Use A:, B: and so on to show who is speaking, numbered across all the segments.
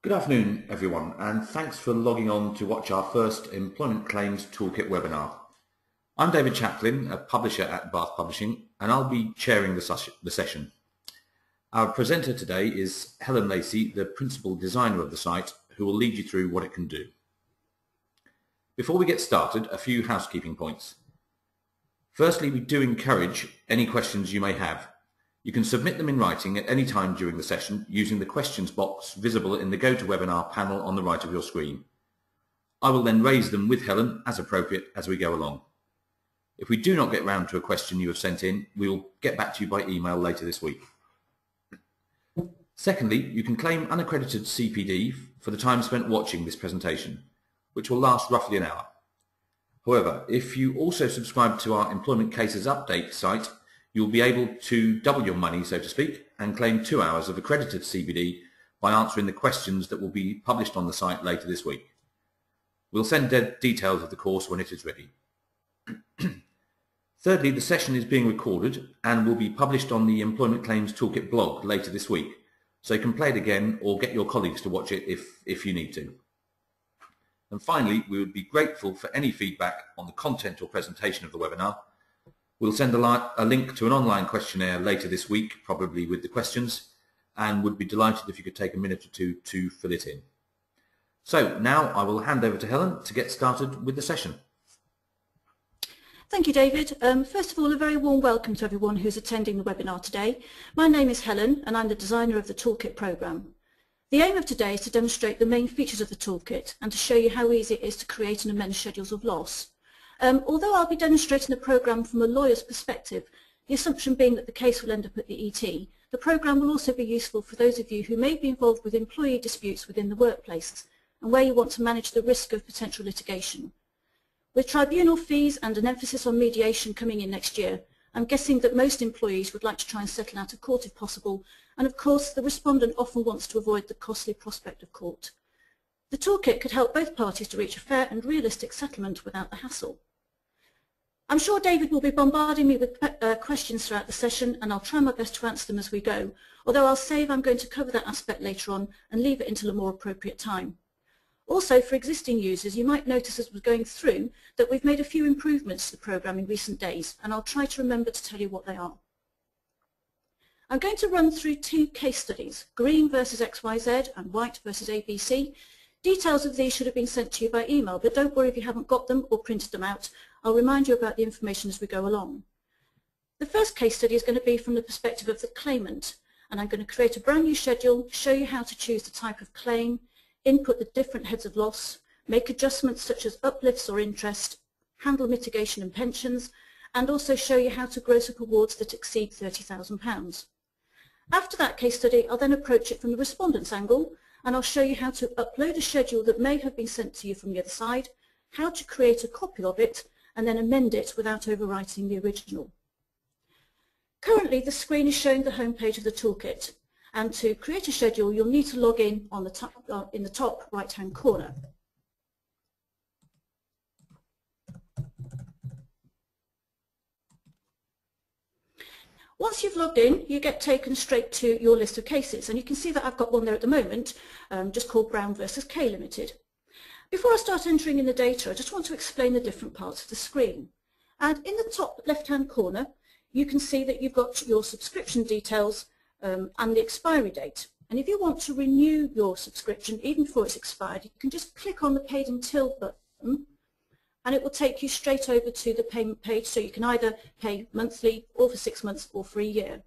A: Good afternoon, everyone, and thanks for logging on to watch our first Employment Claims Toolkit webinar. I'm David Chaplin, a publisher at Bath Publishing, and I'll be chairing the session. Our presenter today is Helen Lacey, the principal designer of the site, who will lead you through what it can do. Before we get started, a few housekeeping points. Firstly, we do encourage any questions you may have. You can submit them in writing at any time during the session using the questions box visible in the GoToWebinar panel on the right of your screen. I will then raise them with Helen as appropriate as we go along. If we do not get round to a question you have sent in, we will get back to you by email later this week. Secondly, you can claim unaccredited CPD for the time spent watching this presentation, which will last roughly an hour. However, if you also subscribe to our Employment Cases Update site, you'll be able to double your money, so to speak, and claim 2 hours of accredited CPD by answering the questions that will be published on the site later this week. We'll send details of the course when it is ready. Thirdly, the session is being recorded and will be published on the Employment Claims Toolkit blog later this week, so you can play it again or get your colleagues to watch it if you need to. And finally, we would be grateful for any feedback on the content or presentation of the webinar. We'll send a link to an online questionnaire later this week, probably with the questions, and would be delighted if you could take a minute or two to fill it in. So now I will hand over to Helen to get started with the session.
B: Thank you, David. First of all, a very warm welcome to everyone who's attending the webinar today. My name is Helen and I'm the designer of the Toolkit programme. The aim of today is to demonstrate the main features of the Toolkit and to show you how easy it is to create and amend schedules of loss. Although I'll be demonstrating the programme from a lawyer's perspective, the assumption being that the case will end up at the ET, the programme will also be useful for those of you who may be involved with employee disputes within the workplace and where you want to manage the risk of potential litigation. With tribunal fees and an emphasis on mediation coming in next year, I'm guessing that most employees would like to try and settle out of court if possible, and of course the respondent often wants to avoid the costly prospect of court. The Toolkit could help both parties to reach a fair and realistic settlement without the hassle. I'm sure David will be bombarding me with questions throughout the session, and I'll try my best to answer them as we go, although I'll save I'm going to cover that aspect later on and leave it until a more appropriate time. Also, for existing users, you might notice as we're going through that we've made a few improvements to the programme in recent days, and I'll try to remember to tell you what they are. I'm going to run through two case studies, Green versus XYZ and White versus ABC. Details of these should have been sent to you by email, but don't worry if you haven't got them or printed them out. I'll remind you about the information as we go along. The first case study is going to be from the perspective of the claimant, and I'm going to create a brand new schedule, show you how to choose the type of claim, input the different heads of loss, make adjustments such as uplifts or interest, handle mitigation and pensions, and also show you how to gross up awards that exceed £30,000. After that case study, I'll then approach it from the respondent's angle, and I'll show you how to upload a schedule that may have been sent to you from the other side, how to create a copy of it, and then amend it without overwriting the original. Currently, the screen is showing the home page of the Toolkit, and to create a schedule, you'll need to log in on the top right-hand corner. Once you've logged in, you get taken straight to your list of cases, and you can see that I've got one there at the moment, just called Brown versus K Limited. Before I start entering in the data, I just want to explain the different parts of the screen. And in the top left-hand corner, you can see that you've got your subscription details and the expiry date. And if you want to renew your subscription, even before it's expired, you can just click on the Paid Until button, and it will take you straight over to the payment page, so you can either pay monthly or for 6 months or for a year.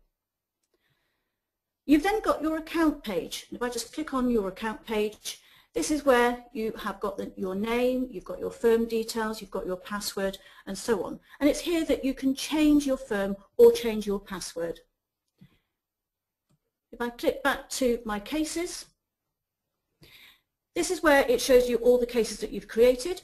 B: You've then got your account page. If I just click on your account page, this is where you have got your name, you've got your firm details, you've got your password, and so on. And it's here that you can change your firm or change your password. If I click back to My Cases, this is where it shows you all the cases that you've created.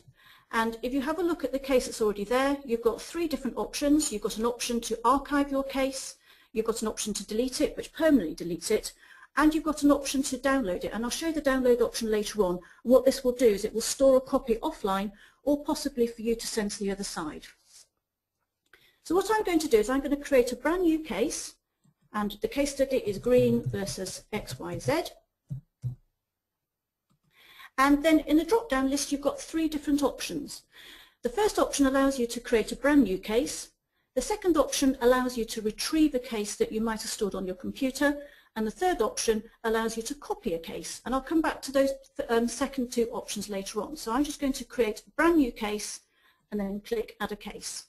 B: And if you have a look at the case that's already there, you've got 3 different options. You've got an option to archive your case, you've got an option to delete it, which permanently deletes it, and you've got an option to download it. And I'll show you the download option later on. What this will do is it will store a copy offline or possibly for you to send to the other side. So what I'm going to do is I'm going to create a brand new case, and the case study is Green versus XYZ. And then in the drop-down list, you've got 3 different options. The first option allows you to create a brand new case. The second option allows you to retrieve a case that you might have stored on your computer. And the third option allows you to copy a case. And I'll come back to those second 2 options later on. So I'm just going to create a brand new case and then click Add a Case.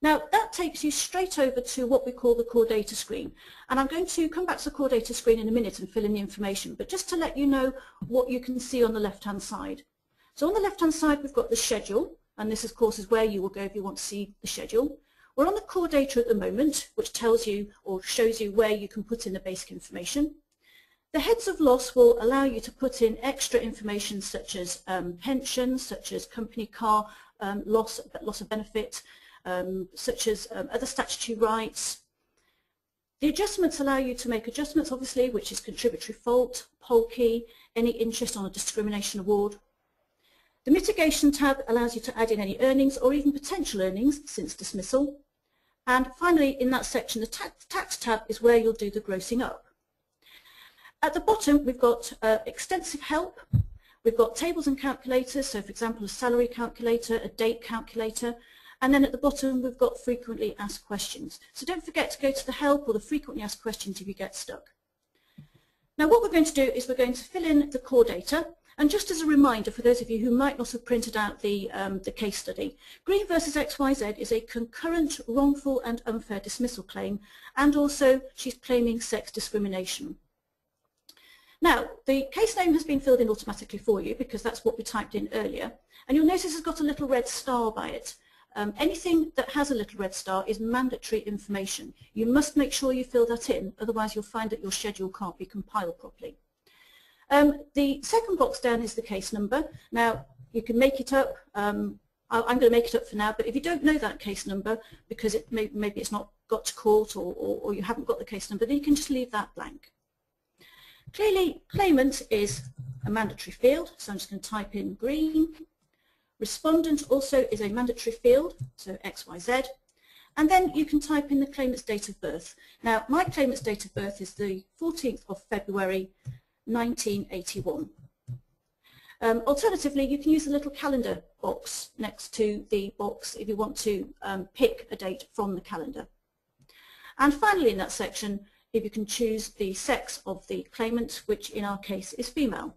B: Now that takes you straight over to what we call the core data screen, and I'm going to come back to the core data screen in a minute and fill in the information, but just to let you know what you can see on the left hand side. So on the left hand side we've got the schedule, and this of course is where you will go if you want to see the schedule. We're on the core data at the moment, which tells you or shows you where you can put in the basic information. The heads of loss will allow you to put in extra information such as pensions, such as company car, loss of benefit, such as other statutory rights. The adjustments allow you to make adjustments, obviously, which is contributory fault, poll key, any interest on a discrimination award. The mitigation tab allows you to add in any earnings or even potential earnings since dismissal. And finally, in that section, the tax tab is where you'll do the grossing up. At the bottom, we've got extensive help. We've got tables and calculators, so for example, a salary calculator, a date calculator. And then at the bottom, we've got frequently asked questions. So don't forget to go to the help or the frequently asked questions if you get stuck. Now what we're going to do is we're going to fill in the core data. And just as a reminder for those of you who might not have printed out the case study, Green versus XYZ is a concurrent wrongful and unfair dismissal claim, and also she's claiming sex discrimination. Now the case name has been filled in automatically for you because that's what we typed in earlier, and you'll notice it's got a little red star by it. Anything that has a little red star is mandatory information. You must make sure you fill that in, otherwise you'll find that your schedule can't be compiled properly. The second box down is the case number. Now you can make it up. I'm going to make it up for now, but if you don't know that case number because maybe it's not got to court or you haven't got the case number, then you can just leave that blank. Clearly, claimant is a mandatory field, so I'm just going to type in Green. Respondent also is a mandatory field, so XYZ, and then you can type in the claimant's date of birth. Now my claimant's date of birth is the 14th of February 1981. Alternatively, you can use the little calendar box next to the box if you want to pick a date from the calendar. And finally in that section, if you can choose the sex of the claimant, which in our case is female.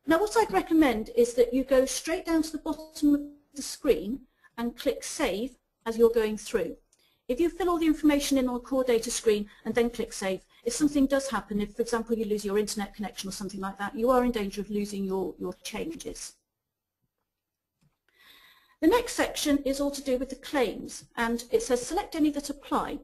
B: Now what I'd recommend is that you go straight down to the bottom of the screen and click Save as you're going through. If you fill all the information in on the core data screen and then click Save, if something does happen, if for example you lose your internet connection or something like that, you are in danger of losing your changes. The next section is all to do with the claims, and it says select any that apply.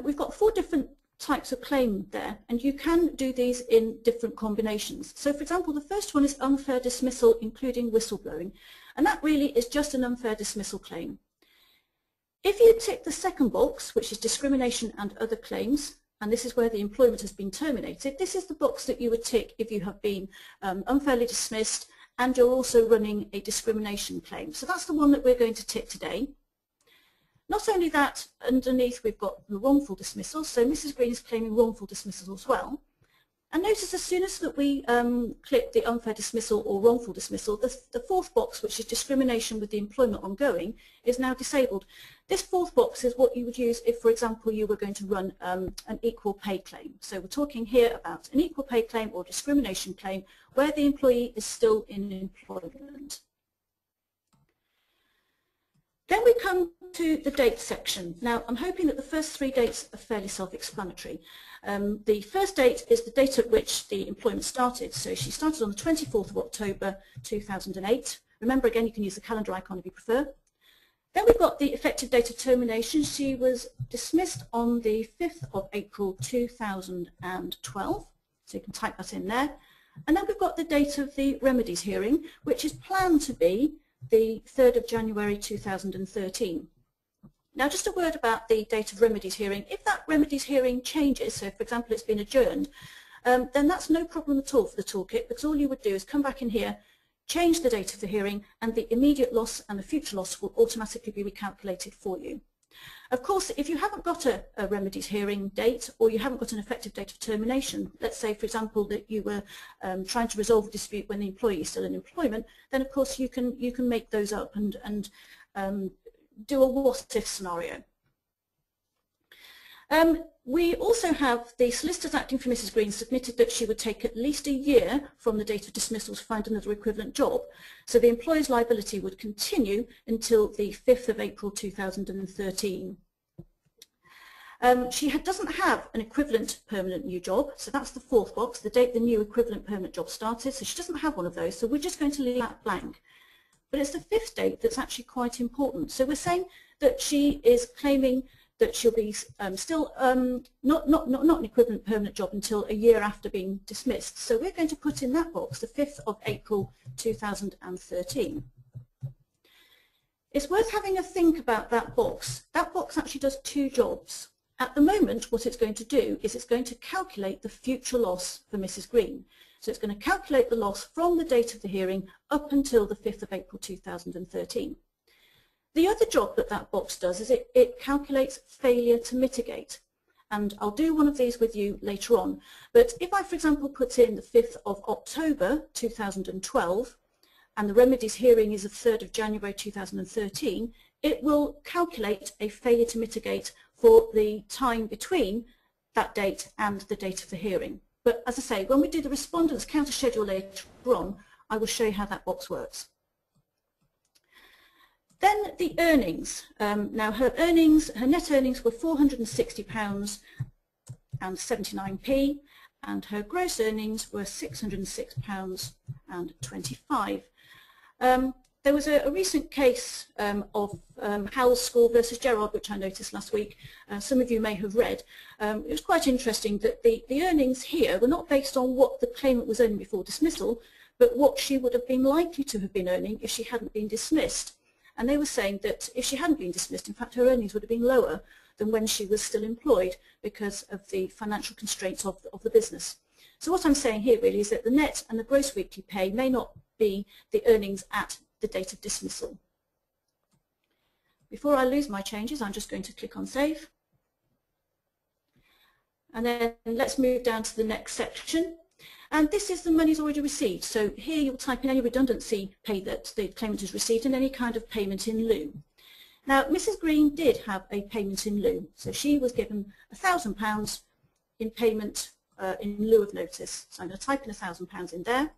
B: We've got 4 different types of claim there, and you can do these in different combinations. So for example, the first one is unfair dismissal including whistleblowing, and that really is just an unfair dismissal claim. If you tick the second box, which is discrimination and other claims, and this is where the employment has been terminated, this is the box that you would tick if you have been unfairly dismissed and you're also running a discrimination claim. So that's the one that we're going to tick today. Not only that, underneath we've got the wrongful dismissal, so Mrs. Green is claiming wrongful dismissal as well. And notice as soon as that we click the unfair dismissal or wrongful dismissal, the fourth box, which is discrimination with the employment ongoing, is now disabled. This fourth box is what you would use if, for example, you were going to run an equal pay claim. So we're talking here about an equal pay claim or discrimination claim where the employee is still in employment. Then we come to the date section. Now I'm hoping that the first 3 dates are fairly self-explanatory. The first date is the date at which the employment started. So she started on the 24th of October 2008. Remember again, you can use the calendar icon if you prefer. Then we've got the effective date of termination. She was dismissed on the 5th of April 2012. So you can type that in there. And then we've got the date of the remedies hearing, which is planned to be the 3rd of January 2013. Now just a word about the date of remedies hearing. If that remedies hearing changes, so for example it's been adjourned, then that's no problem at all for the toolkit, because all you would do is come back in here, change the date of the hearing, and the immediate loss and the future loss will automatically be recalculated for you. Of course, if you haven't got a remedies hearing date, or you haven't got an effective date of termination, let's say, for example, that you were trying to resolve a dispute when the employee is still in employment, then of course you can make those up and do a what-if scenario. We also have the solicitors acting for Mrs. Green submitted that she would take at least a year from the date of dismissal to find another equivalent job. So the employer's liability would continue until the 5th of April 2013. She doesn't have an equivalent permanent new job, so that's the 4th box, the date the new equivalent permanent job started, so she doesn't have one of those, so we're just going to leave that blank. But it's the 5th date that's actually quite important. So we're saying that she is claiming that she'll be still not an equivalent permanent job until a year after being dismissed. So we're going to put in that box, the 5th of April 2013. It's worth having a think about that box. That box actually does 2 jobs. At the moment, what it's going to do is it's going to calculate the future loss for Mrs. Green. So it's going to calculate the loss from the date of the hearing up until the 5th of April 2013. The other job that that box does is it calculates failure to mitigate. And I'll do one of these with you later on. But if I, for example, put in the 5th of October 2012, and the remedies hearing is the 3rd of January 2013, it will calculate a failure to mitigate for the time between that date and the date of the hearing. But as I say, when we do the respondent's counter schedule later on, I will show you how that box works. Then the earnings. Now her net earnings were £460 and 79p, and her gross earnings were £606 and 25. There was a recent case of Howells School versus Gerard, which I noticed last week. Some of you may have read. It was quite interesting that the earnings here were not based on what the claimant was earning before dismissal, but what she would have been likely to have been earning if she hadn't been dismissed. And they were saying that if she hadn't been dismissed, in fact, her earnings would have been lower than when she was still employed because of the financial constraints of the business. So what I'm saying here really is that the net and the gross weekly pay may not be the earnings at the date of dismissal. Before I lose my changes, I'm just going to click on Save. And then let's move down to the next section. And this is the monies already received. So here you'll type in any redundancy pay that the claimant has received and any kind of payment in lieu. Now, Mrs. Green did have a payment in lieu. So she was given £1,000 in payment in lieu of notice. So I'm going to type in £1,000 in there.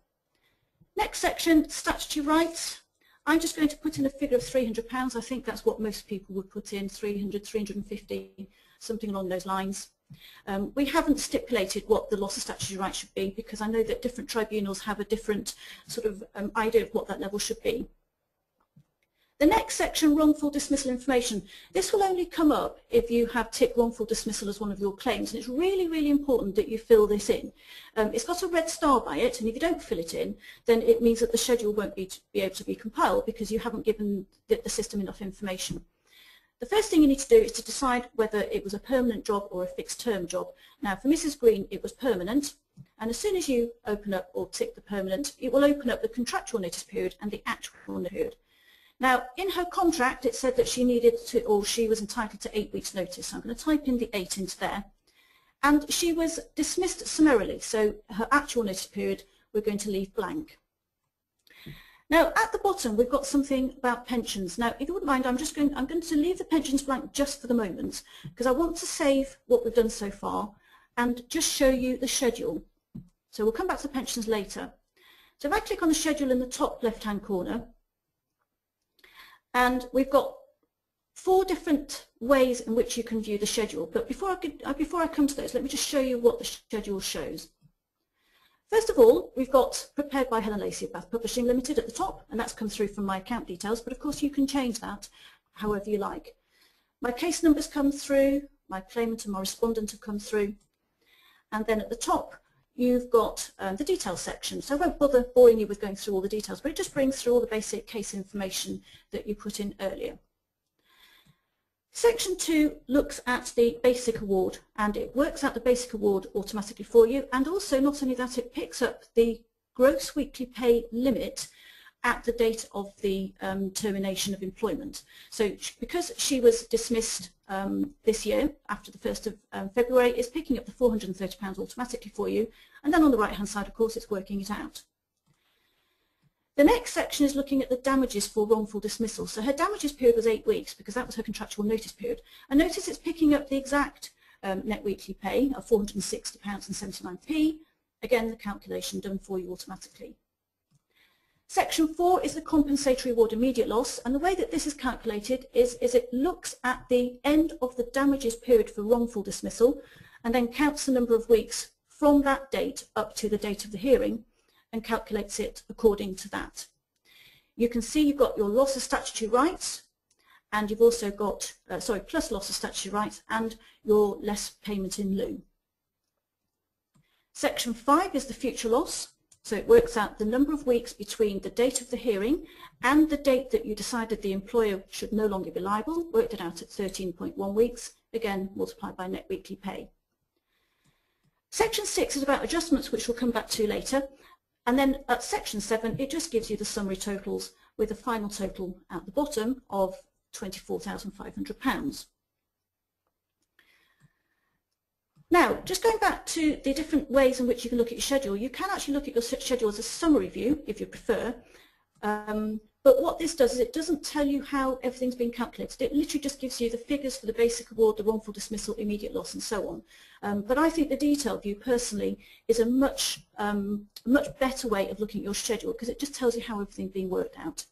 B: Next section, statutory rights. I'm just going to put in a figure of £300. I think that's what most people would put in, 300, 350, something along those lines. We haven't stipulated what the loss of statutory rights should be because I know that different tribunals have a different sort of idea of what that level should be. The next section, wrongful dismissal information. This will only come up if you have ticked wrongful dismissal as one of your claims, and it's really, really important that you fill this in. It's got a red star by it, and if you don't fill it in, then it means that the schedule won't be able to be compiled because you haven't given the system enough information. The first thing you need to do is to decide whether it was a permanent job or a fixed term job. Now for Mrs. Green it was permanent, and as soon as you open up or tick the permanent, it will open up the contractual notice period and the actual notice period. Now in her contract it said that she needed to, or she was entitled to 8 weeks notice, so I'm going to type in the 8 into there. And she was dismissed summarily, so her actual notice period we're going to leave blank. Now at the bottom we've got something about pensions. Now if you wouldn't mind, I'm going to leave the pensions blank just for the moment because I want to save what we've done so far and just show you the schedule. So we'll come back to pensions later. So if I click on the schedule in the top left hand corner, and we've got 4 different ways in which you can view the schedule. But before I come to those, let me just show you what the schedule shows. First of all, we've got prepared by Helen Lacey of Bath Publishing Limited at the top, and that's come through from my account details, but of course you can change that however you like. My case numbers come through, my claimant and my respondent have come through, and then at the top you've got the details section. So I won't bother boring you with going through all the details, but it just brings through all the basic case information that you put in earlier. Section 2 looks at the basic award, and it works out the basic award automatically for you, and also not only that, it picks up the gross weekly pay limit at the date of the termination of employment. So because she was dismissed this year, after the 1st of February, it's picking up the £430 automatically for you, and then on the right hand side, of course, it's working it out. The next section is looking at the damages for wrongful dismissal. So her damages period was 8 weeks because that was her contractual notice period. And notice it's picking up the exact net weekly pay of £460.79. Again, the calculation done for you automatically. Section 4 is the compensatory award immediate loss, and the way that this is calculated is it looks at the end of the damages period for wrongful dismissal and then counts the number of weeks from that date up to the date of the hearing and calculates it according to that. You can see you've got your loss of statutory rights, and you've also got, plus loss of statutory rights and your less payment in lieu. Section 5 is the future loss, so it works out the number of weeks between the date of the hearing and the date that you decided the employer should no longer be liable, worked it out at 13.1 weeks, again multiplied by net weekly pay. Section 6 is about adjustments, which we'll come back to later. And then at section 7, it just gives you the summary totals with a final total at the bottom of £24,500. Now, just going back to the different ways in which you can look at your schedule, you can actually look at your schedule as a summary view, if you prefer. But what this does is it doesn't tell you how everything's been calculated. It literally just gives you the figures for the basic award, the wrongful dismissal, immediate loss, and so on. But I think the detailed view, personally, is a much better way of looking at your schedule because it just tells you how everything's being worked out.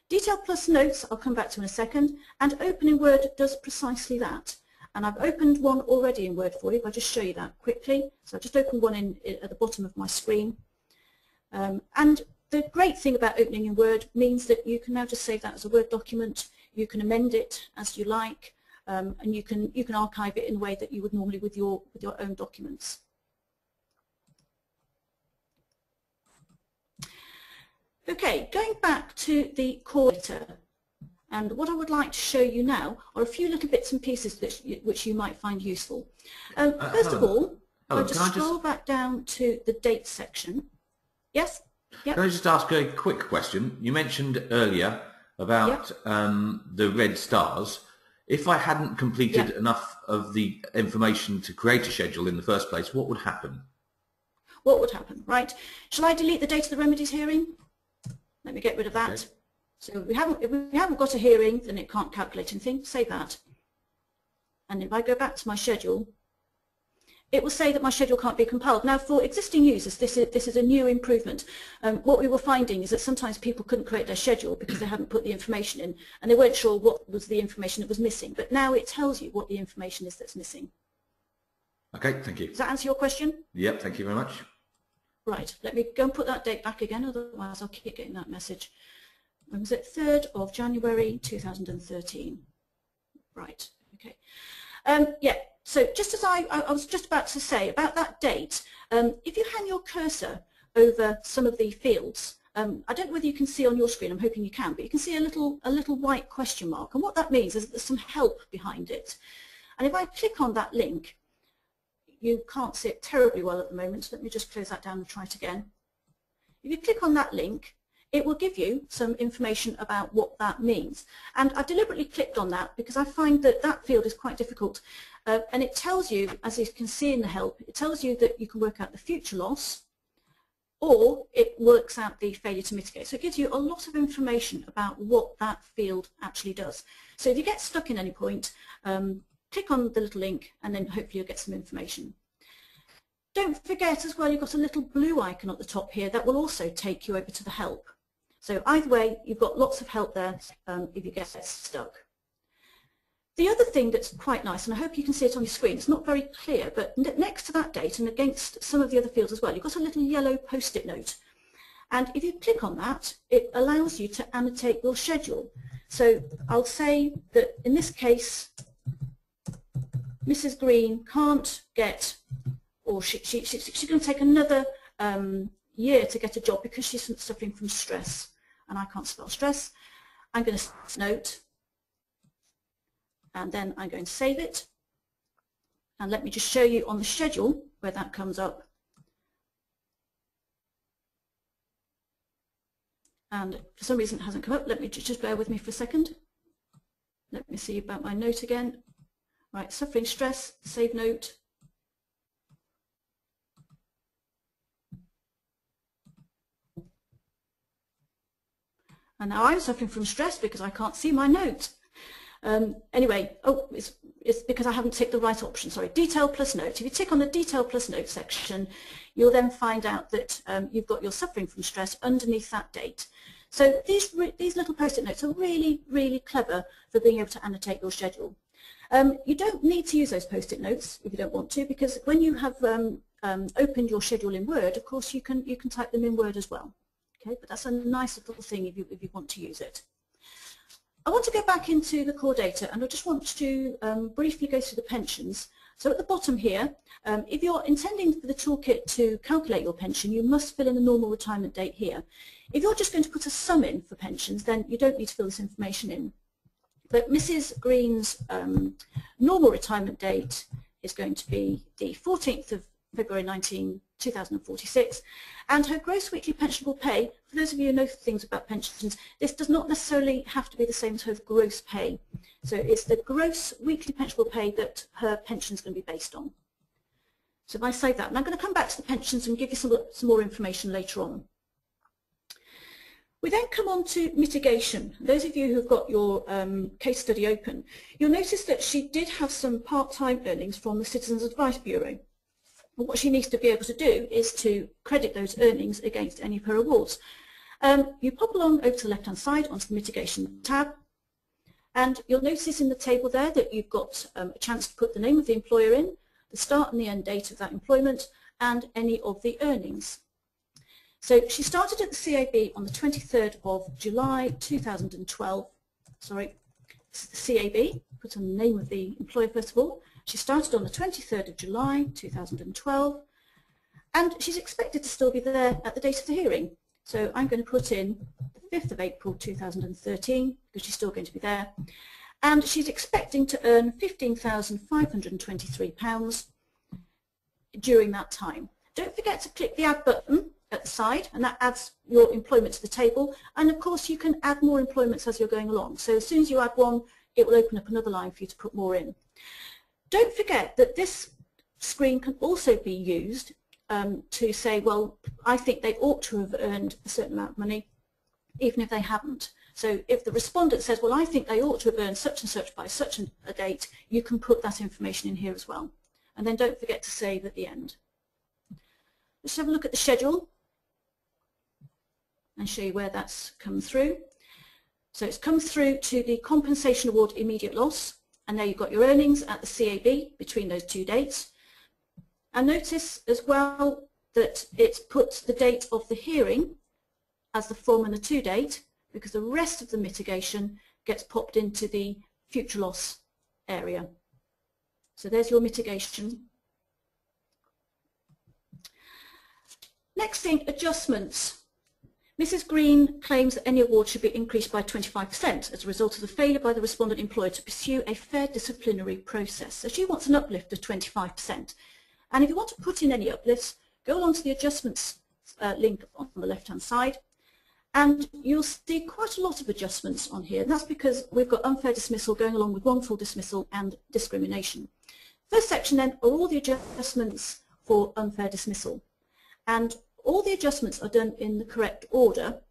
B: Detail plus notes, I'll come back to in a second, and Open in Word does precisely that. And I've opened one already in Word for you, if I just show you that quickly. So I've just opened one at the bottom of my screen. And the great thing about opening in Word means that you can now just save that as a Word document, you can amend it as you like, and you can archive it in a way that you would normally with your own documents. Okay, going back to the core data, and what I would like to show you now are a few little bits and pieces which you might find useful. First of all, I'll just scroll back down to the date section. Yes? Yep.
A: Can I just ask a quick question? You mentioned earlier about the red stars. If I hadn't completed enough of the information to create a schedule in the first place, what would happen?
B: What would happen? Right. Shall I delete the date of the remedies hearing? Let me get rid of that. Okay. So if we haven't got a hearing, then it can't calculate anything. Save that. And if I go back to my schedule, it will say that my schedule can't be compiled. Now, for existing users, this is a new improvement. What we were finding is that sometimes people couldn't create their schedule because they hadn't put the information in, and they weren't sure what was the information that was missing. But now it tells you what the information is that's missing.
A: Okay, thank you.
B: Does that answer your question?
A: Yep, thank you very much.
B: Right, let me go and put that date back again, otherwise I'll keep getting that message. When was it? 3rd of January 2013. Right, okay. Yeah. So just as I was just about to say about that date, if you hang your cursor over some of the fields, I don't know whether you can see on your screen, I'm hoping you can, but you can see a little white question mark, and what that means is that there's some help behind it. And if I click on that link, you can't see it terribly well at the moment, so let me just close that down and try it again. If you click on that link, it will give you some information about what that means. And I've deliberately clicked on that because I find that that field is quite difficult. And it tells you, as you can see in the help, it tells you that you can work out the future loss, or it works out the failure to mitigate. So it gives you a lot of information about what that field actually does. So if you get stuck in any point, click on the little link and then hopefully you'll get some information. Don't forget as well, you've got a little blue icon at the top here that will also take you over to the help. So either way, you've got lots of help there if you get stuck. The other thing that's quite nice, and I hope you can see it on your screen, it's not very clear, but next to that date and against some of the other fields as well, you've got a little yellow post-it note. And if you click on that, it allows you to annotate your schedule. So I'll say that in this case, Mrs. Green can't get, or she's going to take another year to get a job because she's suffering from stress. And I can't spell stress. I'm going to note, and then I'm going to save it. And let me just show you on the schedule where that comes up. and for some reason it hasn't come up. Let me just bear with me for a second. Let me see about my note again. Right, suffering stress, save note. And now I'm suffering from stress because I can't see my note. Anyway, oh, it's because I haven't ticked the right option, sorry, detail plus note. If you tick on the detail plus note section, you'll then find out that you've got your suffering from stress underneath that date. So these little post-it notes are really, really clever for being able to annotate your schedule. You don't need to use those post-it notes if you don't want to, because when you have opened your schedule in Word, of course you can type them in Word as well. Okay, but that's a nice little thing if you want to use it. I want to go back into the core data, and I just want to briefly go through the pensions. So at the bottom here, if you're intending for the toolkit to calculate your pension, you must fill in the normal retirement date here. If you're just going to put a sum in for pensions, then you don't need to fill this information in. But Mrs. Green's normal retirement date is going to be the 14th of February 2046, and her gross weekly pensionable pay, for those of you who know things about pensions, this does not necessarily have to be the same as her gross pay. So it's the gross weekly pensionable pay that her pension is going to be based on. So if I save that, and I'm going to come back to the pensions and give you some more information later on. We then come on to mitigation. Those of you who've got your case study open, you'll notice that she did have some part-time earnings from the Citizens Advice Bureau. And what she needs to be able to do is to credit those earnings against any of her awards. You pop along over to the left-hand side onto the mitigation tab, and you'll notice in the table there that you've got a chance to put the name of the employer in, the start and the end date of that employment, and any of the earnings. So she started at the CAB on the 23rd of July 2012. Sorry, this is the CAB. Put on the name of the employer first of all. She started on the 23rd of July 2012, and she's expected to still be there at the date of the hearing. So I'm going to put in the 5th of April 2013 because she's still going to be there, and she's expecting to earn £15,523 during that time. Don't forget to click the Add button at the side, and that adds your employment to the table, and of course you can add more employments as you're going along. So as soon as you add one, it will open up another line for you to put more in. Don't forget that this screen can also be used to say, well, I think they ought to have earned a certain amount of money, even if they haven't. So if the respondent says, well, I think they ought to have earned such and such by such a date, you can put that information in here as well. And then don't forget to save at the end. Let's have a look at the schedule and show you where that's come through. So it's come through to the compensation award immediate loss, and there you've got your earnings at the CAB between those two dates. And notice as well that it's put the date of the hearing as the from and the to date, because the rest of the mitigation gets popped into the future loss area. So there's your mitigation. Next thing, adjustments. Mrs. Green claims that any award should be increased by 25% as a result of the failure by the respondent employer to pursue a fair disciplinary process. So she wants an uplift of 25%. And if you want to put in any uplifts, go along to the adjustments link on the left-hand side, and you'll see quite a lot of adjustments on here. And that's because we've got unfair dismissal going along with wrongful dismissal and discrimination. First section then are all the adjustments for unfair dismissal. And all the adjustments are done in the correct order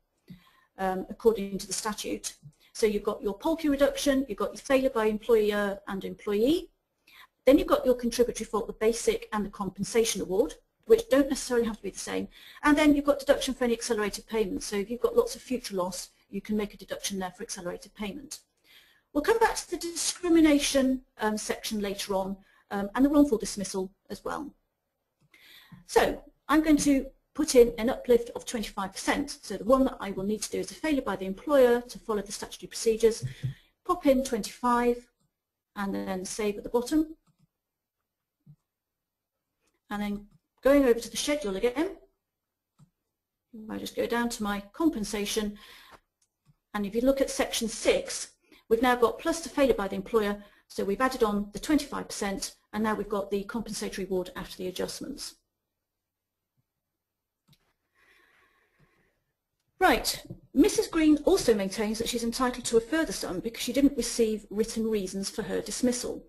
B: according to the statute. So you've got your Polkey reduction, you've got your failure by employer and employee, then you've got your contributory fault, the basic and the compensation award, which don't necessarily have to be the same, and then you've got deduction for any accelerated payments. So if you've got lots of future loss, you can make a deduction there for accelerated payment. We'll come back to the discrimination section later on, and the wrongful dismissal as well. So I'm going to put in an uplift of 25%. So the one that I will need to do is a failure by the employer to follow the statutory procedures. Pop in 25 and then save at the bottom. And then going over to the schedule again, I just go down to my compensation, and if you look at section 6, we've now got plus the failure by the employer, so we've added on the 25%, and now we've got the compensatory award after the adjustments. Right, Mrs. Green also maintains that she's entitled to a further sum because she didn't receive written reasons for her dismissal.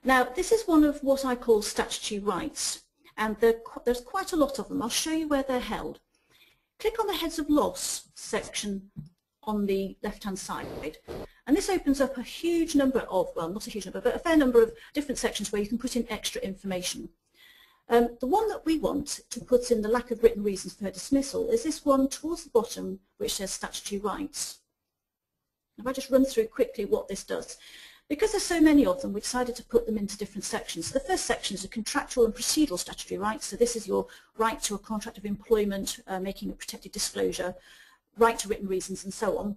B: Now, this is one of what I call statutory rights, and there's quite a lot of them. I'll show you where they're held. Click on the Heads of Loss section on the left-hand side, and this opens up a huge number of, well, not a huge number, but a fair number of different sections where you can put in extra information. The one that we want to put in the lack of written reasons for her dismissal is this one towards the bottom, which says statutory rights. If I just run through quickly what this does. Because there's so many of them, we decided to put them into different sections. So the first section is the contractual and procedural statutory rights. So this is your right to a contract of employment, making a protected disclosure, right to written reasons, and so on.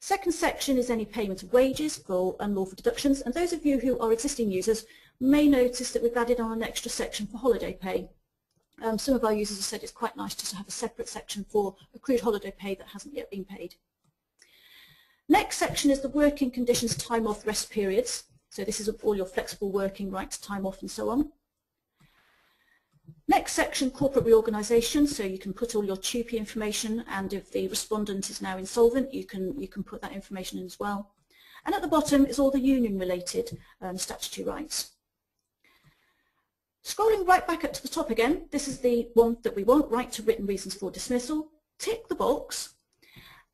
B: Second section is any payment of wages for unlawful deductions, and those of you who are existing users may notice that we've added on an extra section for holiday pay. Some of our users have said it's quite nice just to have a separate section for accrued holiday pay that hasn't yet been paid. Next section is the working conditions, time off, rest periods. So this is all your flexible working, right to time off, and so on. Next section, corporate reorganisation, so you can put all your TUPE information, and if the respondent is now insolvent, you can put that information in as well. And at the bottom is all the union-related statutory rights. Scrolling right back up to the top again, this is the one that we want, right to written reasons for dismissal. Tick the box,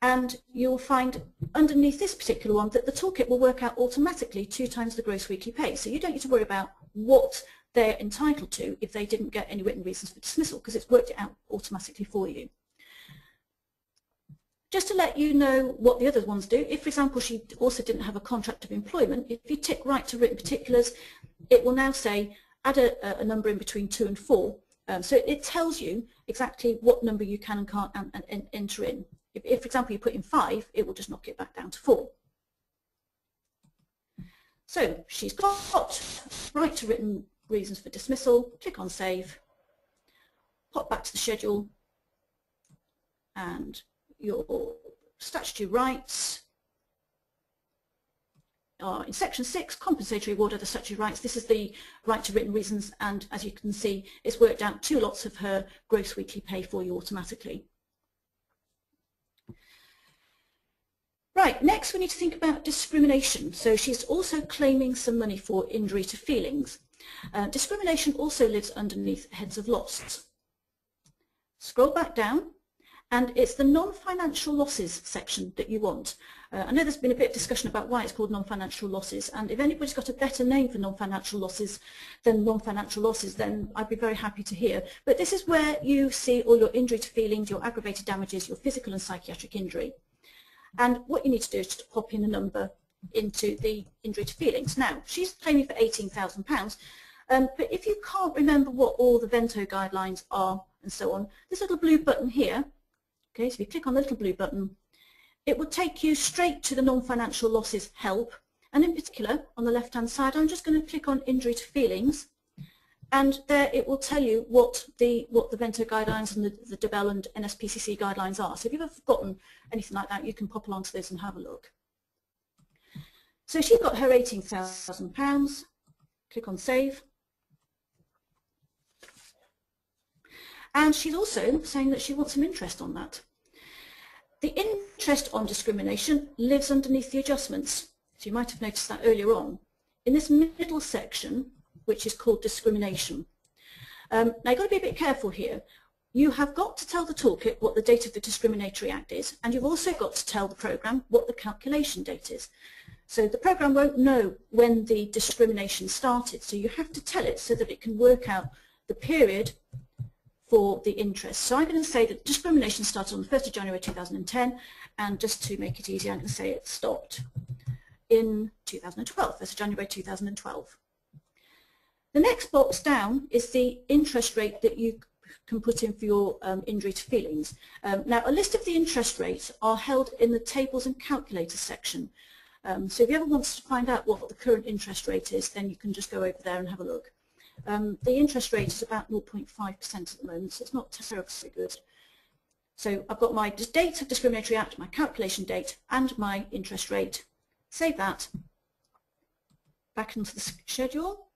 B: and you'll find underneath this particular one that the toolkit will work out automatically 2 times the gross weekly pay. So you don't need to worry about what they're entitled to if they didn't get any written reasons for dismissal, because it's worked it out automatically for you. Just to let you know what the other ones do, if for example she also didn't have a contract of employment, if you tick right to written particulars, it will now say add a number in between 2 and 4. So it tells you exactly what number you can and can't enter in. If for example you put in 5, it will just knock it back down to 4. So she's got right to written reasons for dismissal, click on save, pop back to the schedule, and your statutory rights are in section 6, compensatory award of the statutory rights. This is the right to written reasons, and as you can see, it's worked out 2 lots of her gross weekly pay for you automatically. Right, next we need to think about discrimination. So she's also claiming some money for injury to feelings. Discrimination also lives underneath heads of loss. Scroll back down, and it's the non-financial losses section that you want. I know there's been a bit of discussion about why it's called non-financial losses, and if anybody's got a better name for non-financial losses, then I'd be very happy to hear. But this is where you see all your injury to feelings, your aggravated damages, your physical and psychiatric injury. And what you need to do is just pop in a number into the injury to feelings. Now, she's claiming for £18,000, but if you can't remember what all the Vento guidelines are and so on, this little blue button here, okay, so if you click on the little blue button, it will take you straight to the non-financial losses help, and in particular, on the left-hand side, I'm just going to click on injury to feelings, and there it will tell you what the Vento guidelines and the DeBell and NSPCC guidelines are. So if you've ever forgotten anything like that, you can pop along to this and have a look. So she got her £18,000, click on save. And she's also saying that she wants some interest on that. The interest on discrimination lives underneath the adjustments. So you might have noticed that earlier on. In this middle section, which is called discrimination. Now you've got to be a bit careful here. You have got to tell the toolkit what the date of the discriminatory act is, and you've also got to tell the programme what the calculation date is. So the programme won't know when the discrimination started, so you have to tell it so that it can work out the period for the interest. So I'm going to say that discrimination started on the 1st of January 2010, and just to make it easy, I'm going to say it stopped in 2012, 1st of January 2012. The next box down is the interest rate that you can put in for your injury to feelings. Now, a list of the interest rates are held in the tables and calculators section. So if you ever want to find out what the current interest rate is, then you can just go over there and have a look. The interest rate is about 0.5% at the moment, so it's not terribly good. So I've got my date of discriminatory act, my calculation date, and my interest rate. Save that. Back into the schedule.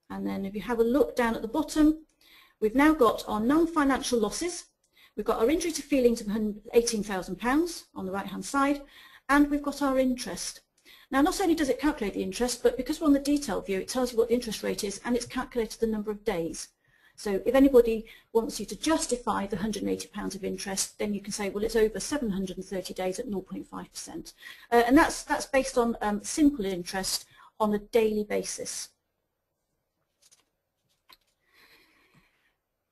B: And then if you have a look down at the bottom, we've now got our non-financial losses, We've got our injury to feelings of £18,000 on the right hand side, and we've got our interest. Now not only does it calculate the interest, but because we're on the detail view, it tells you what the interest rate is, and it's calculated the number of days. So if anybody wants you to justify the £180 of interest, then you can say, well, it's over 730 days at 0.5%. And that's based on simple interest on a daily basis.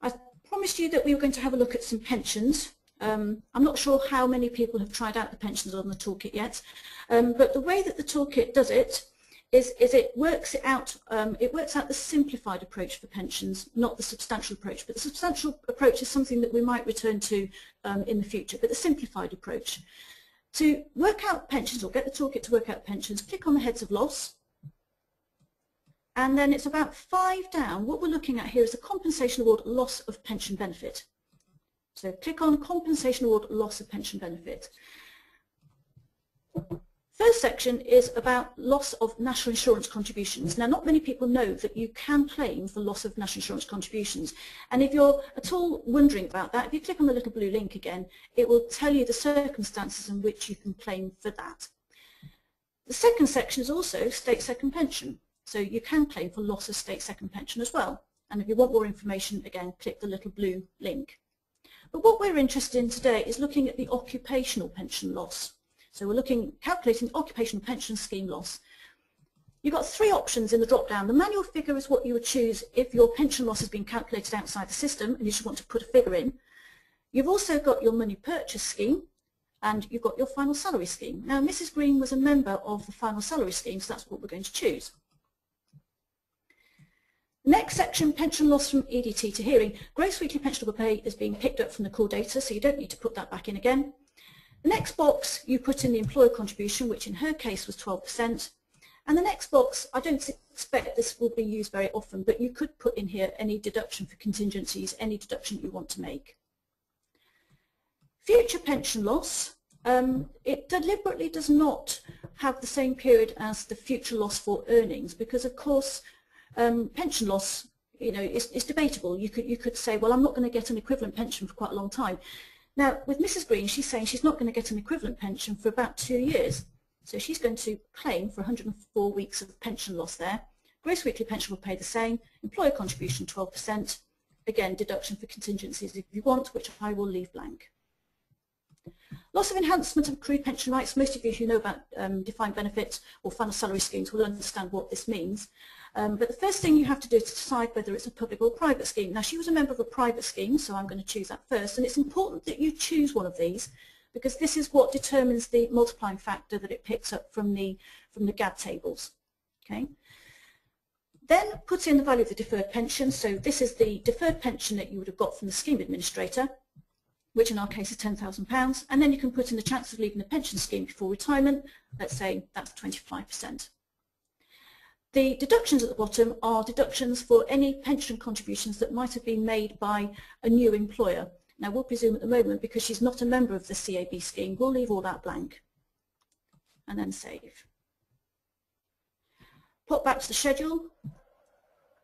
B: I promised you that we were going to have a look at some pensions. I'm not sure how many people have tried out the pensions on the toolkit yet, but the way that the toolkit does it is it works out the simplified approach for pensions, not the substantial approach. But the substantial approach is something that we might return to in the future, but the simplified approach. To work out pensions, or get the toolkit to work out pensions, click on the heads of loss, and then it's about 5 down. What we're looking at here is the compensation award loss of pension benefit. So click on compensation award loss of pension benefit. First section is about loss of national insurance contributions. Now, not many people know that you can claim for loss of national insurance contributions. And if you're at all wondering about that, if you click on the little blue link again, it will tell you the circumstances in which you can claim for that. The second section is also state second pension. So you can claim for loss of state second pension as well. And if you want more information, again, click the little blue link. But what we're interested in today is looking at the occupational pension loss. So we're calculating the occupational pension scheme loss. You've got 3 options in the drop-down. The manual figure is what you would choose if your pension loss has been calculated outside the system and you just want to put a figure in. You've also got your money purchase scheme, and you've got your final salary scheme. Now, Mrs. Green was a member of the final salary scheme, so that's what we're going to choose. Next section, pension loss from EDT to hearing. Gross weekly pensionable pay is being picked up from the core data, so you don't need to put that back in again. The next box, you put in the employer contribution, which in her case was 12%. And the next box, I don't expect this will be used very often, but you could put in here any deduction for contingencies, any deduction you want to make. Future pension loss, it deliberately does not have the same period as the future loss for earnings, because of course pension loss, is debatable. You could say, well, I'm not going to get an equivalent pension for quite a long time. Now, with Mrs. Green, she's saying she's not going to get an equivalent pension for about 2 years. So she's going to claim for 104 weeks of pension loss there. Gross weekly pension will pay the same. Employer contribution 12%. Again, deduction for contingencies if you want, which I will leave blank. Loss of enhancement of accrued pension rights. Most of you who know about defined benefit or final salary schemes will understand what this means. But the first thing you have to do is to decide whether it's a public or private scheme. Now, she was a member of a private scheme, so I'm going to choose that first. And it's important that you choose one of these, because this is what determines the multiplying factor that it picks up from the GAD tables. Okay. Then put in the value of the deferred pension. So this is the deferred pension that you would have got from the scheme administrator, which in our case is £10,000. And then you can put in the chance of leaving the pension scheme before retirement. Let's say that's 25%. The deductions at the bottom are deductions for any pension contributions that might have been made by a new employer. Now, we'll presume at the moment, because she's not a member of the CAB scheme, we'll leave all that blank and then save. Pop back to the schedule,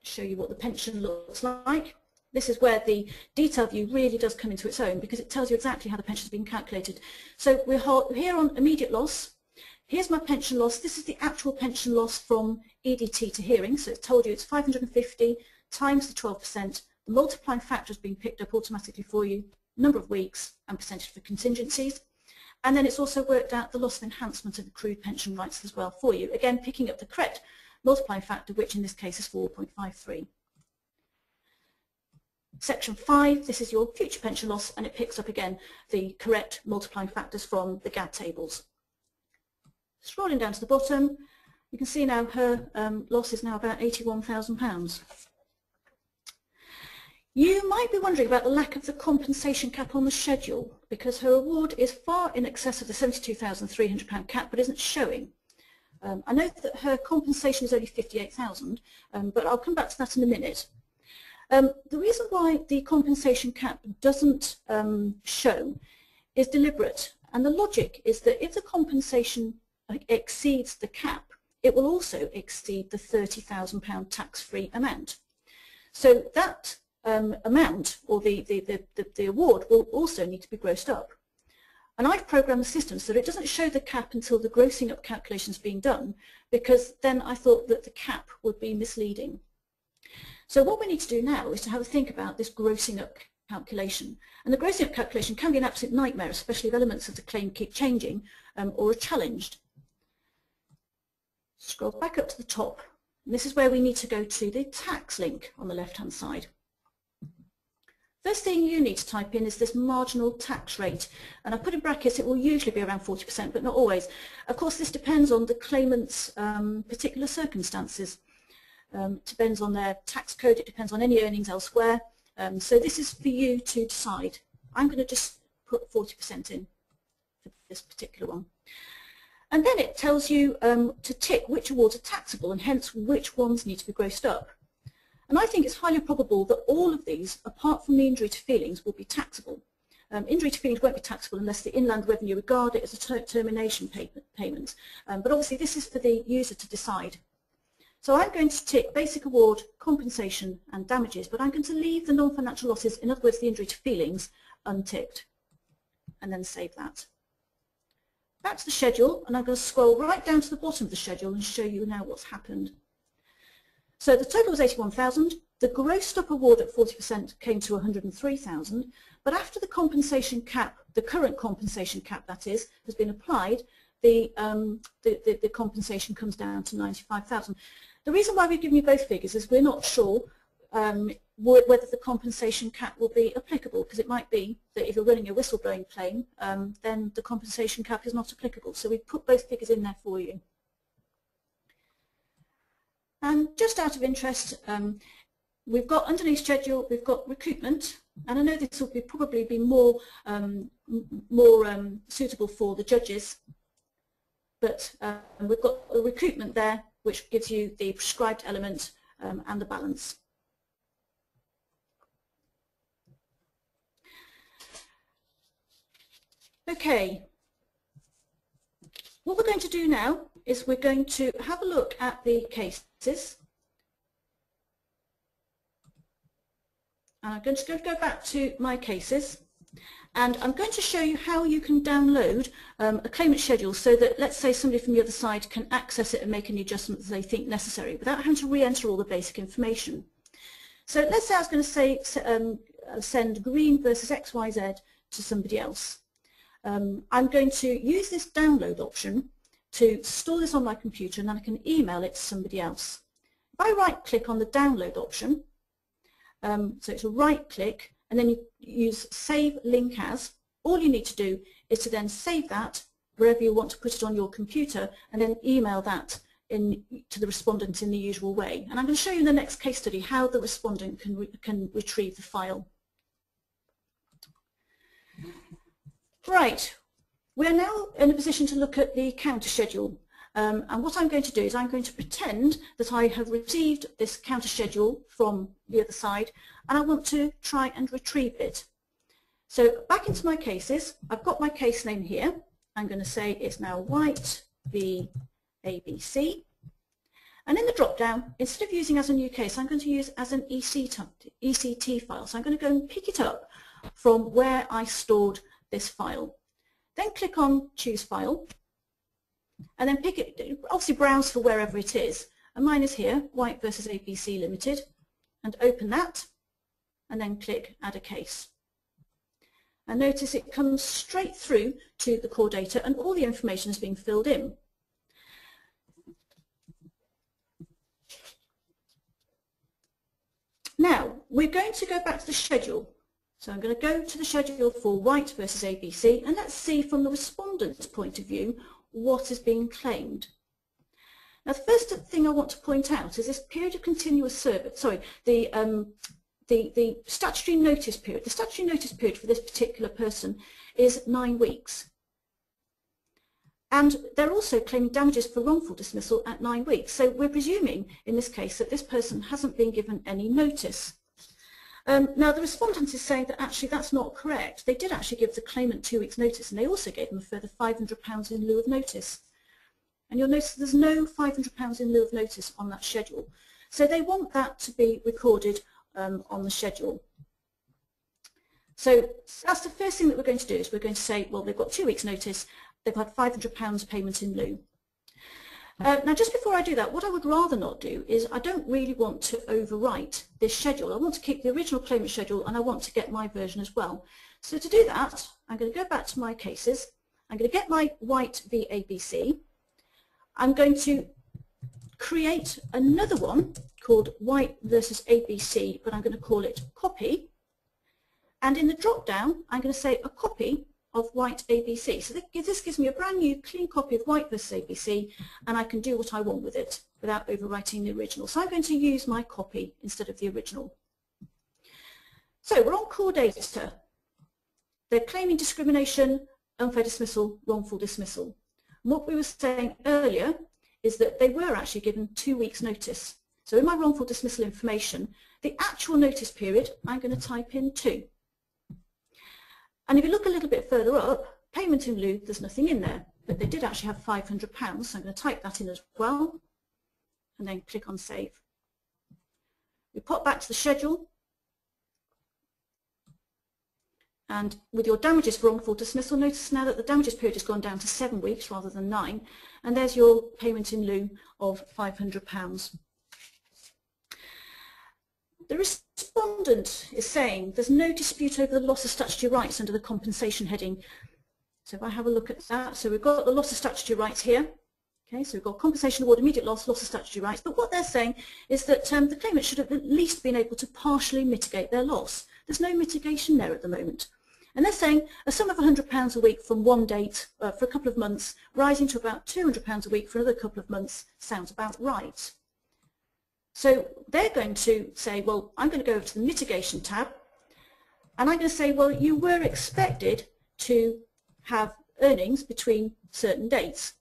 B: show you what the pension looks like. This is where the detail view really does come into its own, because it tells you exactly how the pension has been calculated. So we're here on immediate loss. Here's my pension loss. This is the actual pension loss from EDT to hearing. So it's told you it's 550 times the 12%. The multiplying factor has been picked up automatically for you, number of weeks and percentage for contingencies. And then it's also worked out the loss of enhancement of accrued pension rights as well for you. Again, picking up the correct multiplying factor, which in this case is 4.53. Section 5, this is your future pension loss, and it picks up again the correct multiplying factors from the GAD tables. Scrolling down to the bottom, you can see now her loss is now about £81,000. You might be wondering about the lack of the compensation cap on the schedule, because her award is far in excess of the £72,300 cap, but isn't showing. I know that her compensation is only £58,000, but I'll come back to that in a minute. The reason why the compensation cap doesn't show is deliberate, and the logic is that if the compensation exceeds the cap, it will also exceed the £30,000 tax-free amount. So that amount, or the award, will also need to be grossed up. And I've programmed the system so that it doesn't show the cap until the grossing up calculation is being done, because then I thought that the cap would be misleading. So what we need to do now is to have a think about this grossing up calculation. And the grossing up calculation can be an absolute nightmare, especially if elements of the claim keep changing or are challenged. Scroll back up to the top. And this is where we need to go to the tax link on the left-hand side. First thing you need to type in is this marginal tax rate, and I put in brackets it will usually be around 40%, but not always. Of course, this depends on the claimant's particular circumstances. Depends on their tax code, it depends on any earnings elsewhere. So this is for you to decide. I'm going to just put 40% in for this particular one. And then it tells you to tick which awards are taxable and hence which ones need to be grossed up. And I think it's highly probable that all of these, apart from the injury to feelings, will be taxable. Injury to feelings won't be taxable unless the inland revenue regard it as a termination payment. But obviously this is for the user to decide. So I'm going to tick basic award, compensation and damages, but I'm going to leave the non-financial losses, in other words the injury to feelings, unticked. And then save that. Back to the schedule, and I'm going to scroll right down to the bottom of the schedule and show you now what's happened. So the total was 81,000. The grossed up award at 40% came to 103,000, but after the compensation cap, the current compensation cap that is, has been applied, the compensation comes down to 95,000. The reason why we've given you both figures is we're not sure whether the compensation cap will be applicable, because it might be that if you're running a whistleblowing claim, then the compensation cap is not applicable. So we've put both figures in there for you. And just out of interest, we've got underneath schedule, we've got recruitment, and I know this will probably be more suitable for the judges, but we've got a recruitment there which gives you the prescribed element and the balance. Okay, what we're going to do now is we're going to have a look at the cases. And I'm going to go back to my cases, and I'm going to show you how you can download a claimant schedule so that, let's say, somebody from the other side can access it and make any adjustments they think necessary without having to re-enter all the basic information. So let's say I was going to say send green versus XYZ to somebody else. I'm going to use this download option to store this on my computer, and then I can email it to somebody else. If I right-click on the download option, so it's a right-click, and then you use Save Link As, all you need to do is to then save that wherever you want to put it on your computer, and then email that to the respondent in the usual way. And I'm going to show you in the next case study how the respondent can retrieve the file. Right. We're now in a position to look at the counter schedule, and what I'm going to do is I'm going to pretend that I have received this counter schedule from the other side, and I want to try and retrieve it. So back into my cases, I've got my case name here. I'm going to say it's now White v ABC, and in the drop down, instead of using as a new case, I'm going to use as an ECT file. So I'm going to go and pick it up from where I stored this file. Then click on Choose File, and then pick it, obviously browse for wherever it is. And mine is here, White versus ABC Limited, and open that, and then click Add a Case. And notice it comes straight through to the core data, and all the information is being filled in. Now, we're going to go back to the schedule. So I'm going to go to the schedule for White versus ABC, and let's see from the respondent's point of view what is being claimed. Now, the first thing I want to point out is this period of continuous service. Sorry, the statutory notice period. The statutory notice period for this particular person is 9 weeks, and they're also claiming damages for wrongful dismissal at 9 weeks. So we're presuming in this case that this person hasn't been given any notice. Now the respondent is saying that actually that's not correct. They did actually give the claimant 2 weeks notice, and they also gave them a further £500 in lieu of notice. And you'll notice there's no £500 in lieu of notice on that schedule. So they want that to be recorded on the schedule. So that's the first thing that we're going to do, is we're going to say, well, they've got 2 weeks notice, they've had £500 payment in lieu. Now, just before I do that, what I would rather not do is I don't really want to overwrite this schedule. I want to keep the original claimant schedule, and I want to get my version as well. So to do that, I'm going to go back to my cases. I'm going to get my White v ABC. I'm going to create another one called White versus ABC, but I'm going to call it copy. And in the drop down, I'm going to say a copy of White ABC. So this gives me a brand new clean copy of White versus ABC, and I can do what I want with it without overwriting the original. So I'm going to use my copy instead of the original. So we're on core data. They're claiming discrimination, unfair dismissal, wrongful dismissal. And what we were saying earlier is that they were actually given 2 weeks notice. So in my wrongful dismissal information, the actual notice period, I'm going to type in 2. And if you look a little bit further up, payment in lieu, there's nothing in there, but they did actually have £500, so I'm going to type that in as well, and then click on Save. We pop back to the schedule, and with your damages for wrongful dismissal, notice now that the damages period has gone down to 7 weeks rather than 9, and there's your payment in lieu of £500. The respondent is saying there's no dispute over the loss of statutory rights under the compensation heading. So if I have a look at that, so we've got the loss of statutory rights here. Okay, so we've got compensation award, immediate loss, loss of statutory rights. But what they're saying is that the claimant should have at least been able to partially mitigate their loss. There's no mitigation there at the moment. And they're saying a sum of £100 a week from one date for a couple of months, rising to about £200 a week for another couple of months, sounds about right. So they're going to say, well, I'm going to go over to the mitigation tab, and I'm going to say, well, you were expected to have earnings between certain dates.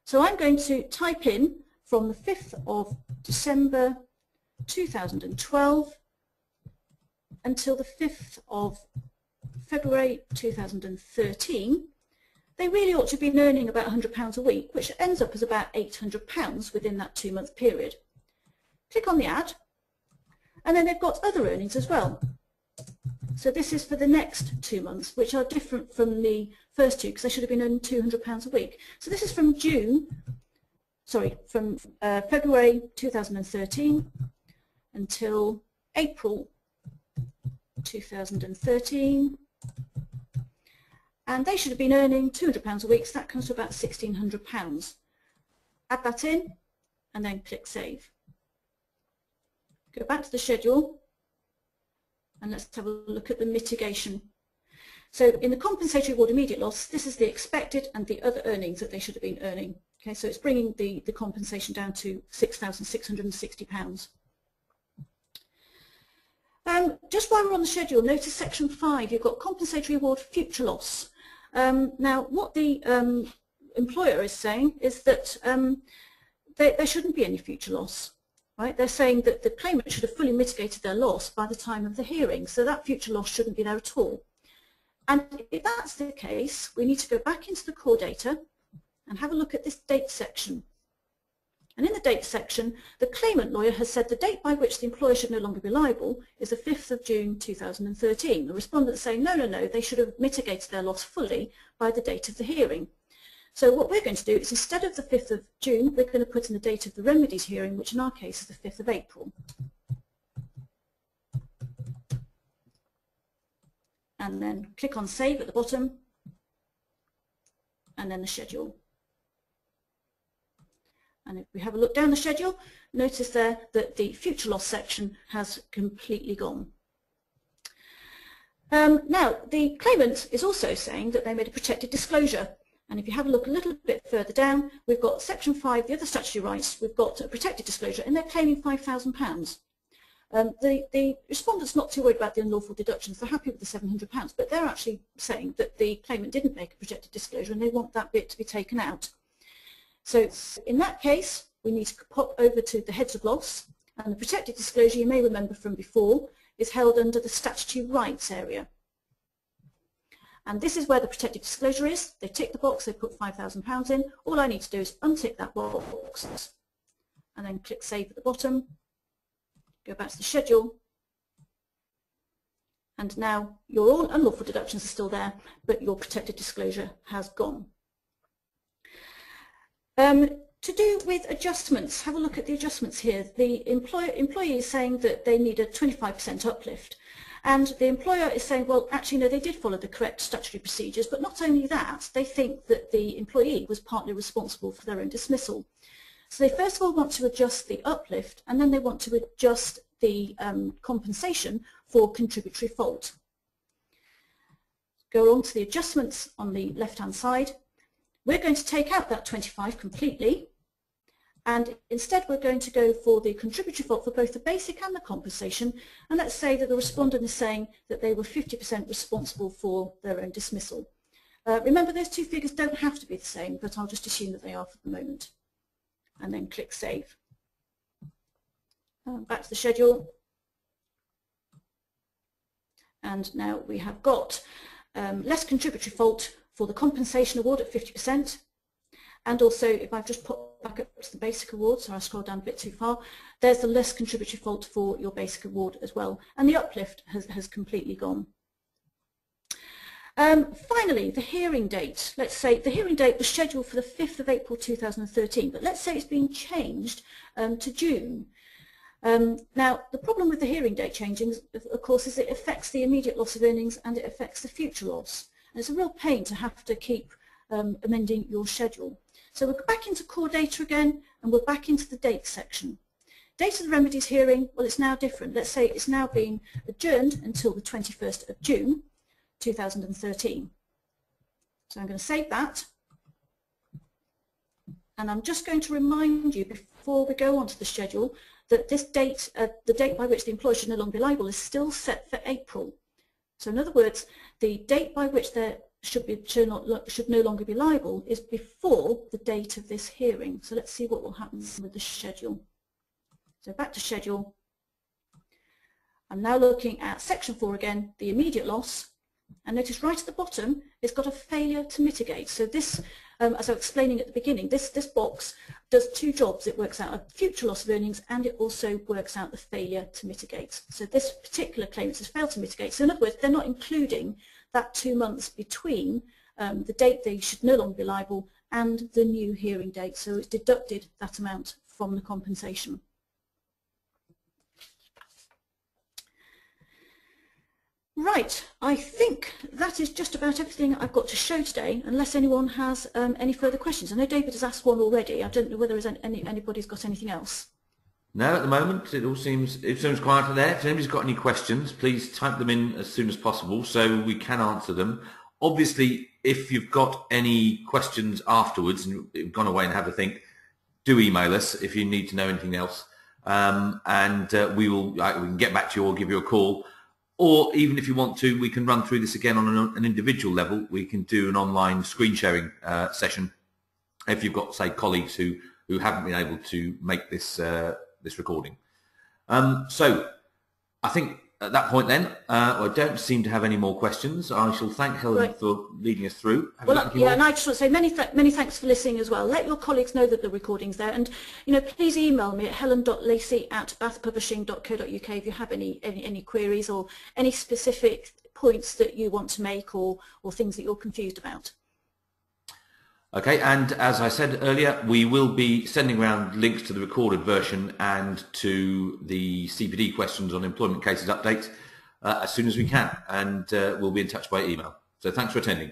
B: So I'm going to type in from the 5th of December 2012 until the 5th of February 2013. They really ought to have been earning about £100 a week, which ends up as about £800 within that 2-month period. Click on the ad, and then they've got other earnings as well. So this is for the next 2 months, which are different from the first two, because they should have been earning £200 a week. So this is from February 2013 until April 2013, and they should have been earning £200 a week, so that comes to about £1,600. Add that in, and then click Save. Go back to the schedule, and let's have a look at the mitigation. So in the compensatory award immediate loss, this is the expected and the other earnings that they should have been earning. Okay, so it's bringing the compensation down to £6,660. Just while we're on the schedule, notice section 5, you've got compensatory award future loss. Now what the employer is saying is that there shouldn't be any future loss. Right? They're saying that the claimant should have fully mitigated their loss by the time of the hearing, so that future loss shouldn't be there at all. And if that's the case, we need to go back into the core data and have a look at this date section. And in the date section, the claimant lawyer has said the date by which the employer should no longer be liable is the 5th of June 2013. The respondent is saying, no, they should have mitigated their loss fully by the date of the hearing. So what we're going to do is, instead of the 5th of June, we're going to put in the date of the remedies hearing, which in our case is the 5th of April. And then click on Save at the bottom, and then the schedule. And if we have a look down the schedule, notice there that the future loss section has completely gone. Now, the claimant is also saying that they made a protected disclosure. And if you have a look a little bit further down, we've got section 5, the other statutory rights, we've got a protected disclosure, and they're claiming £5,000. The respondent's not too worried about the unlawful deductions, they're happy with the £700, but they're actually saying that the claimant didn't make a protected disclosure and they want that bit to be taken out. So in that case, we need to pop over to the heads of loss, and the protected disclosure, you may remember from before, is held under the statutory rights area. And this is where the protected disclosure is. They tick the box, they put £5,000 in. All I need to do is untick that box and then click Save at the bottom, go back to the schedule, and now your unlawful deductions are still there, but your protected disclosure has gone. To do with adjustments, have a look at the adjustments here. The employee is saying that they need a 25% uplift, and the employer is saying, well, actually, no, they did follow the correct statutory procedures, but not only that, they think that the employee was partly responsible for their own dismissal. So they first of all want to adjust the uplift, and then they want to adjust the compensation for contributory fault. Go on to the adjustments on the left-hand side. We're going to take out that 25 completely, and instead we're going to go for the contributory fault for both the basic and the compensation, and let's say that the respondent is saying that they were 50% responsible for their own dismissal. Remember, those two figures don't have to be the same, but I'll just assume that they are for the moment. And then click Save. Back to the schedule. And now we have got less contributory fault for the compensation award at 50%. And also, if I've just put back up to the basic award, so I scroll down a bit too far, there's the less contributory fault for your basic award as well. And the uplift has completely gone. Finally, the hearing date. Let's say the hearing date was scheduled for the 5th of April 2013, but let's say it's been changed to June. Now, the problem with the hearing date changing, of course, is it affects the immediate loss of earnings and it affects the future loss. And it's a real pain to have to keep amending your schedule. So we're back into core data again, and we're back into the date section. Date of the remedies hearing, well, it's now different. Let's say it's now been adjourned until the 21st of June 2013. So I'm going to save that, and I'm just going to remind you before we go on to the schedule that this date, the date by which the employer should no longer be liable, is still set for April. So in other words, the date by which they should no longer be liable is before the date of this hearing. So let's see what will happen with the schedule. So back to schedule. I'm now looking at section 4 again, the immediate loss. And notice right at the bottom, it's got a failure to mitigate. So this, as I was explaining at the beginning, this box does two jobs. It works out a future loss of earnings, and it also works out the failure to mitigate. So this particular claimant has failed to mitigate. So in other words, they're not including that 2 months between the date they should no longer be liable and the new hearing date. So it's deducted that amount from the compensation. Right, I think that is just about everything I've got to show today, unless anyone has any further questions. I know David has asked one already. I don't know whether anybody's got anything else.
A: No, at the moment it seems quiet there. If anybody's got any questions, please type them in as soon as possible so we can answer them. Obviously, if you've got any questions afterwards and you've gone away and had a think, do email us if you need to know anything else, and we can get back to you or give you a call. Or even if you want to, we can run through this again on an individual level. We can do an online screen sharing session if you've got, say, colleagues who haven't been able to make this this recording. So I think at that point then, I don't seem to have any more questions. I shall thank Helen for leading us through.
B: Well, yeah, and I just want to say many thanks for listening as well. Let your colleagues know that the recording's there, and please email me at helen.lacey@bathpublishing.co.uk if you have any queries or any specific points that you want to make or things that you're confused about.
A: Okay, and as I said earlier, we will be sending around links to the recorded version and to the CPD questions on employment cases update as soon as we can, and we'll be in touch by email. So thanks for attending.